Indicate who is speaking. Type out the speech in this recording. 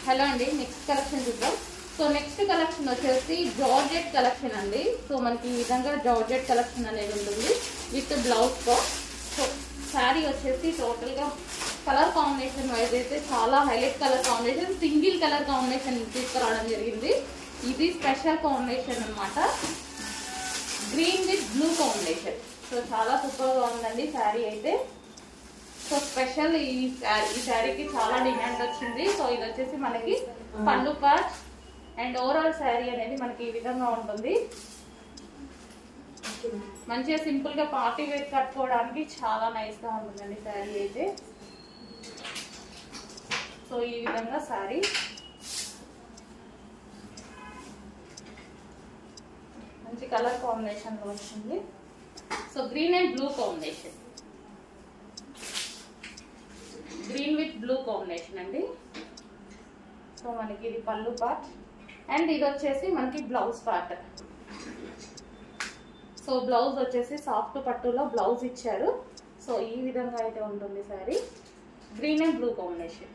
Speaker 1: Hello అండి, next collection చూద్దాం. So next collection వచ్చేసి జార్జెట్ కలెక్షన్ అండి. సో మనకి ఈ విధంగా జార్జెట్ కలెక్షన్ అనేది ఉంటుంది విత్ బ్లౌజ్ తో. సో శారీ వచ్చేసి టోటల్ గా కలర్ కాంబినేషన్ వైజ్ అయితే చాలా highlight colour combination, single colour combination తీసుకురావడం జరిగింది. ఇది స్పెషల్ కాంబినేషన్ అన్నమాట, green with blue combination. So చాలా సూపర్ గా ఉందండి శారీ అయితే. సో స్పెషల్ ఈ శారీకి చాలా డిమాండ్ వచ్చింది. సో ఇది వచ్చేసి మనకి పళ్ళు పార్ట్ అండ్ ఓవరాల్ శారీ అనేది మనకి ఈ విధంగా ఉంటుంది. మంచిగా సింపుల్ గా పార్టీ వేర్ కట్టుకోవడానికి చాలా నైస్ గా ఉంటుందండి శారీ అయితే. సో ఈ విధంగా శారీ మంచి కలర్ కాంబినేషన్ లో వచ్చింది. So green and blue combination, green with blue combination అండి. సో మనకి ఇది పళ్ళు పార్ట్ అండ్ ఇది వచ్చేసి మనకి బ్లౌజ్ పార్ట్. సో బ్లౌజ్ వచ్చేసి సాఫ్ట్ పట్టులో బ్లౌజ్ ఇచ్చారు. సో ఈ విధంగా అయితే ఉంటుంది sorry, green and blue combination.